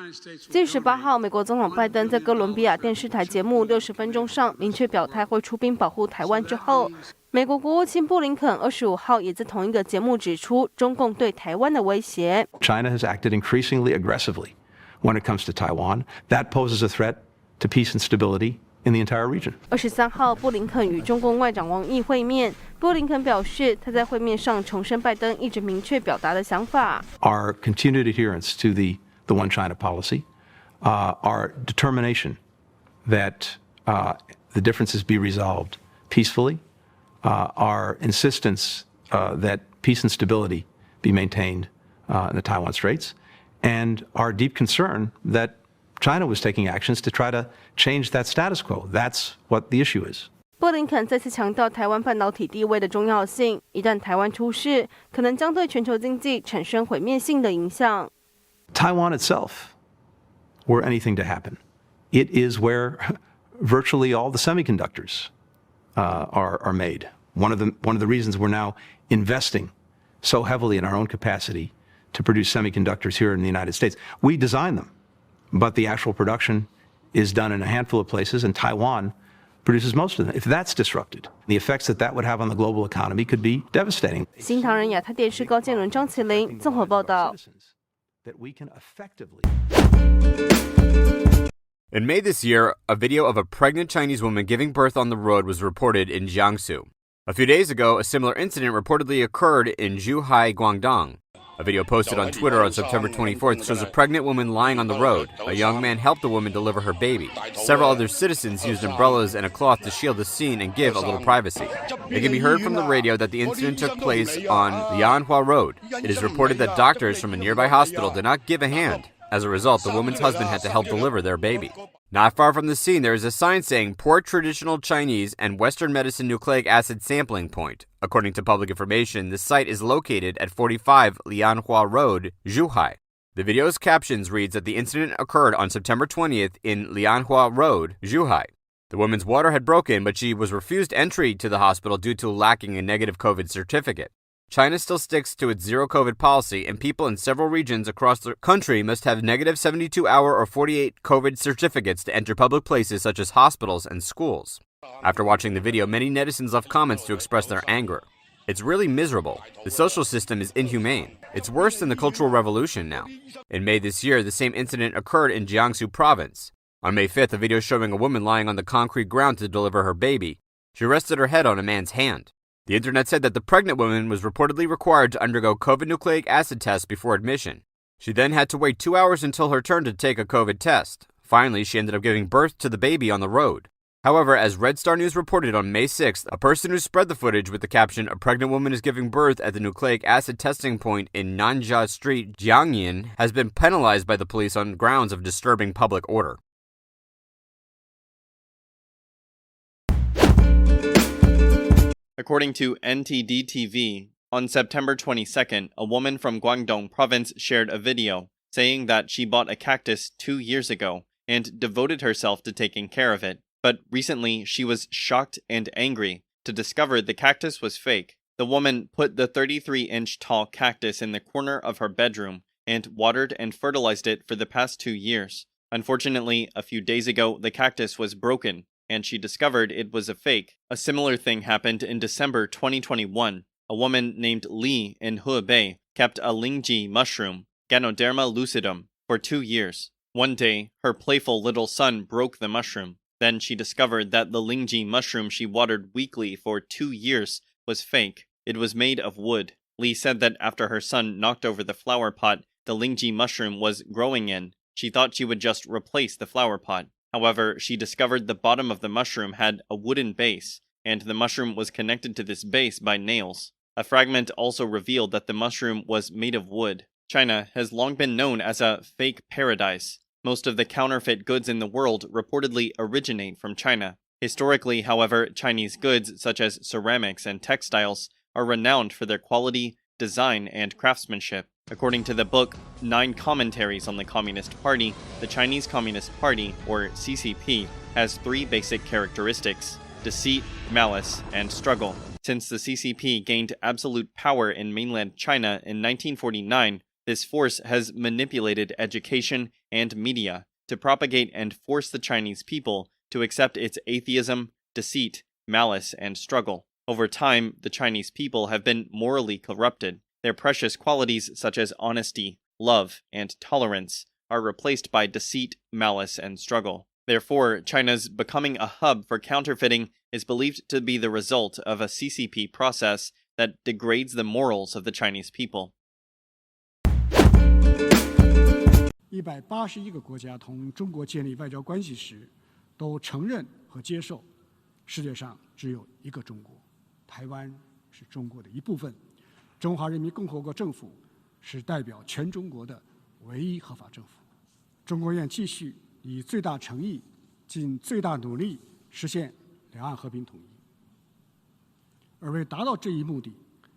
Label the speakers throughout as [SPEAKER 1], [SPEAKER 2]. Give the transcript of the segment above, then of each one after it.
[SPEAKER 1] 继18号，美国总统拜登在哥伦比亚电视台节目60分钟上明确表态会出兵保护台湾之后，美国国务卿布林肯25号也在同一个节目指出中共对台湾的威胁。
[SPEAKER 2] China has acted increasingly aggressively when it comes to Taiwan. That poses a threat to peace and stability in the entire region.
[SPEAKER 1] 23号，布林肯与中共外长王毅会面。布林肯表示，他在会面上重申拜登一直明确表达的想法。
[SPEAKER 2] Our continued adherence to the One China policy, our determination that the differences be resolved peacefully, our insistence that peace and stability be maintained in the Taiwan Straits, and our deep concern that China was taking actions to try to change that status quo. That's what the issue is.
[SPEAKER 1] 布林肯再次强调台湾半导体地位的重要性，一旦台湾出事，可能将对全球经济产生毁灭性的影响。
[SPEAKER 2] Taiwan itself, were anything to happen, it is where virtually all the semiconductors are made. One of the reasons we're now investing so heavily in our own capacity to produce semiconductors here in the United States. We design them, but the actual production is done in a handful of places, and Taiwan produces most of them. If that's disrupted, the effects that would have on the global economy could be devastating.
[SPEAKER 1] 新唐人亚太电视高建伦、张麒麟综合报道。
[SPEAKER 2] That we can effectively.
[SPEAKER 3] In May this year, a video of a pregnant Chinese woman giving birth on the road was reported in Jiangsu. A few days ago, a similar incident reportedly occurred in Zhuhai, Guangdong. A video posted on Twitter on September 24th shows a pregnant woman lying on the road. A young man helped the woman deliver her baby. Several other citizens used umbrellas and a cloth to shield the scene and give a little privacy. It can be heard from the radio that the incident took place on Lianhua Road. It is reported that doctors from a nearby hospital did not give a hand. As a result, the woman's husband had to help deliver their baby. Not far from the scene, there is a sign saying Poor Traditional Chinese and Western Medicine Nucleic Acid Sampling Point. According to public information, the site is located at 45 Lianhua Road, Zhuhai. The video's captions reads that the incident occurred on September 20th in Lianhua Road, Zhuhai. The woman's water had broken, but she was refused entry to the hospital due to lacking a negative COVID certificate. China still sticks to its zero-COVID policy, and people in several regions across the country must have negative 72-hour or 48 COVID certificates to enter public places such as hospitals and schools. After watching the video, many netizens left comments to express their anger. It's really miserable. The social system is inhumane. It's worse than the Cultural Revolution now. In May this year, the same incident occurred in Jiangsu province. On May 5th, a video showing a woman lying on the concrete ground to deliver her baby. She rested her head on a man's hand. The internet said that the pregnant woman was reportedly required to undergo COVID nucleic acid tests before admission. She then had to wait 2 hours until her turn to take a COVID test. Finally, she ended up giving birth to the baby on the road. However, as Red Star News reported on May 6th, a person who spread the footage with the caption, "A pregnant woman is giving birth at the nucleic acid testing point in Nanjia Street, Jiangyin," has been penalized by the police on grounds of disturbing public order.
[SPEAKER 4] According to NTD-TV, on September 22nd, a woman from Guangdong province shared a video saying that she bought a cactus 2 years ago and devoted herself to taking care of it. But recently, she was shocked and angry to discover the cactus was fake. The woman put the 33-inch tall cactus in the corner of her bedroom and watered and fertilized it for the past 2 years. Unfortunately, a few days ago, the cactus was broken, and she discovered it was a fake. A similar thing happened in December 2021. A woman named Li in Hebei kept a lingji mushroom, Ganoderma lucidum, for 2 years. One day, her playful little son broke the mushroom. Then she discovered that the lingji mushroom she watered weekly for 2 years was fake. It was made of wood. Li said that after her son knocked over the flower pot the lingji mushroom was growing in, she thought she would just replace the flower pot. However, she discovered the bottom of the mushroom had a wooden base, and the mushroom was connected to this base by nails. A fragment also revealed that the mushroom was made of wood. China has long been known as a fake paradise. Most of the counterfeit goods in the world reportedly originate from China. Historically, however, Chinese goods such as ceramics and textiles are renowned for their quality, design, and craftsmanship. According to the book 9 Commentaries on the Communist Party, the Chinese Communist Party, or CCP, has 3 basic characteristics: deceit, malice, and struggle. Since the CCP gained absolute power in mainland China in 1949, This force has manipulated education and media to propagate and force the Chinese people to accept its atheism, deceit, malice, and struggle. Over time, the Chinese people have been morally corrupted. Their precious qualities such as honesty, love, and tolerance are replaced by deceit, malice, and struggle. Therefore, China's becoming a hub for counterfeiting is believed to be the result of a CCP process that degrades the morals of the Chinese people.
[SPEAKER 5] 181个国家同中国建立外交关系时，都承认和接受世界上只有一个中国，台湾是中国的一部分，中华人民共和国政府是代表全中国的唯一合法政府。中国愿继续以最大诚意、尽最大努力实现两岸和平统一。而为达到这一目的，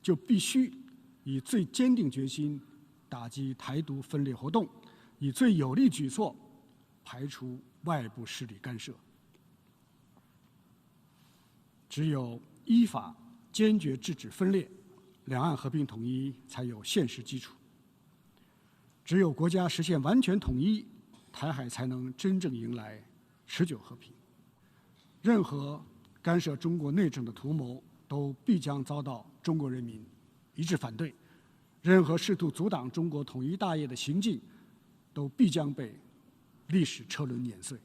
[SPEAKER 5] 就必须以最坚定决心打击台独分裂活动，以最有力举措排除外部势力干涉。只有依法坚决制止分裂，两岸和平统一才有现实基础。只有国家实现完全统一，台海才能真正迎来持久和平。任何干涉中国内政的图谋，都必将遭到中国人民一致反对；任何试图阻挡中国统一大业的行径，都必将被历史车轮碾碎。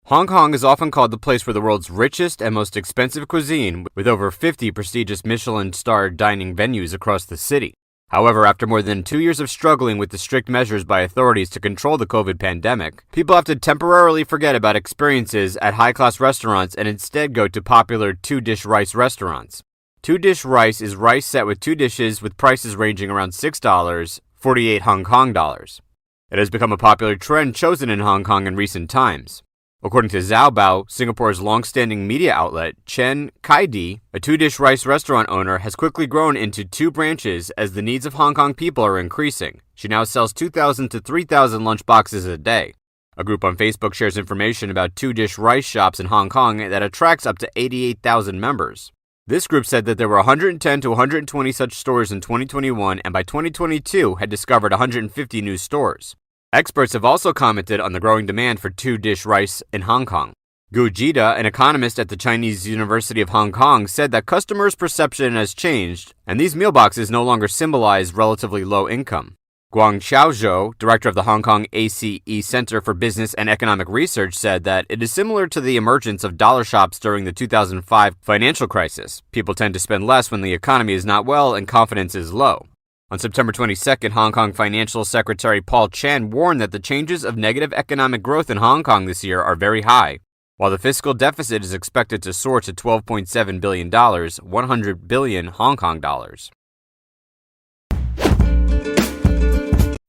[SPEAKER 3] Hong Kong is often called the place for the world's richest and most expensive cuisine, with over 50 prestigious Michelin-starred dining venues across the city. However, after more than 2 years of struggling with the strict measures by authorities to control the COVID pandemic, people have to temporarily forget about experiences at high-class restaurants and instead go to popular two-dish rice restaurants. Two-dish rice is rice set with two dishes with prices ranging around $6, 48 Hong Kong dollars. It has become a popular trend chosen in Hong Kong in recent times. According to Zhaobao, Singapore's long-standing media outlet, Chen Kai-di, a two-dish rice restaurant owner, has quickly grown into two branches as the needs of Hong Kong people are increasing. She now sells 2,000 to 3,000 lunch boxes a day. A group on Facebook shares information about two-dish rice shops in Hong Kong that attracts up to 88,000 members. This group said that there were 110 to 120 such stores in 2021 and by 2022 had discovered 150 new stores. Experts have also commented on the growing demand for two-dish rice in Hong Kong. Gu Jida, an economist at the Chinese University of Hong Kong, said that customers' perception has changed, and these meal boxes no longer symbolize relatively low income. Guang Xiaozhou, director of the Hong Kong ACE Center for Business and Economic Research, said that it is similar to the emergence of dollar shops during the 2005 financial crisis. People tend to spend less when the economy is not well and confidence is low. On September 22nd, Hong Kong Financial Secretary Paul Chan warned that the changes of negative economic growth in Hong Kong this year are very high, while the fiscal deficit is expected to soar to $12.7 billion, 100 billion Hong Kong dollars.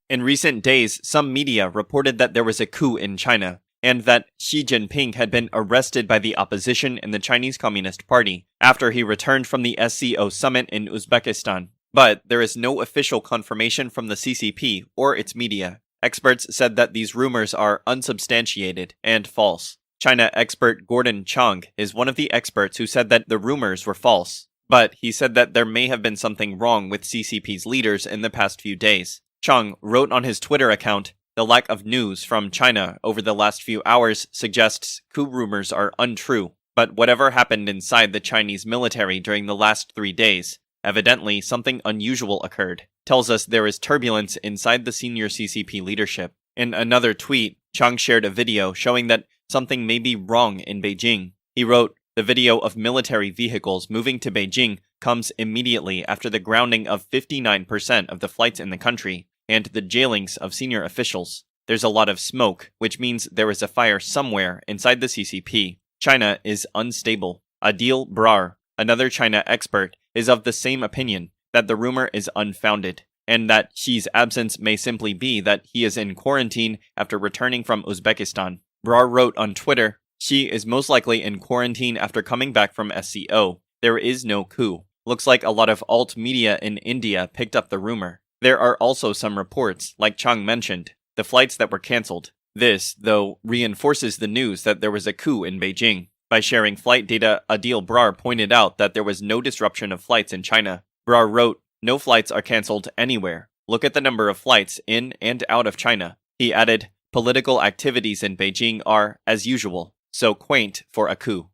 [SPEAKER 4] In recent days, some media reported that there was a coup in China, and that Xi Jinping had been arrested by the opposition in the Chinese Communist Party after he returned from the SCO summit in Uzbekistan. But there is no official confirmation from the CCP or its media. Experts said that these rumors are unsubstantiated and false. China expert Gordon Chang is one of the experts who said that the rumors were false, but he said that there may have been something wrong with CCP's leaders in the past few days. Chang wrote on his Twitter account, "The lack of news from China over the last few hours suggests coup rumors are untrue, but whatever happened inside the Chinese military during the last 3 days, evidently something unusual occurred, tells us there is turbulence inside the senior CCP leadership." In another tweet, Chang shared a video showing that something may be wrong in Beijing. He wrote, "The video of military vehicles moving to Beijing comes immediately after the grounding of 59% of the flights in the country and the jailings of senior officials. There's a lot of smoke, which means there is a fire somewhere inside the CCP. China is unstable." Adil Brar, another China expert, is of the same opinion, that the rumor is unfounded, and that Xi's absence may simply be that he is in quarantine after returning from Uzbekistan. Brar wrote on Twitter, "Xi is most likely in quarantine after coming back from SCO. There is no coup. Looks like a lot of alt media in India picked up the rumor. There are also some reports, like Chang mentioned, the flights that were cancelled. This, though, reinforces the news that there was a coup in Beijing. By sharing flight data, Adil Brar pointed out that there was no disruption of flights in China. Brar wrote, "No flights are cancelled anywhere. Look at the number of flights in and out of China." He added, "Political activities in Beijing are, as usual, so quaint for a coup."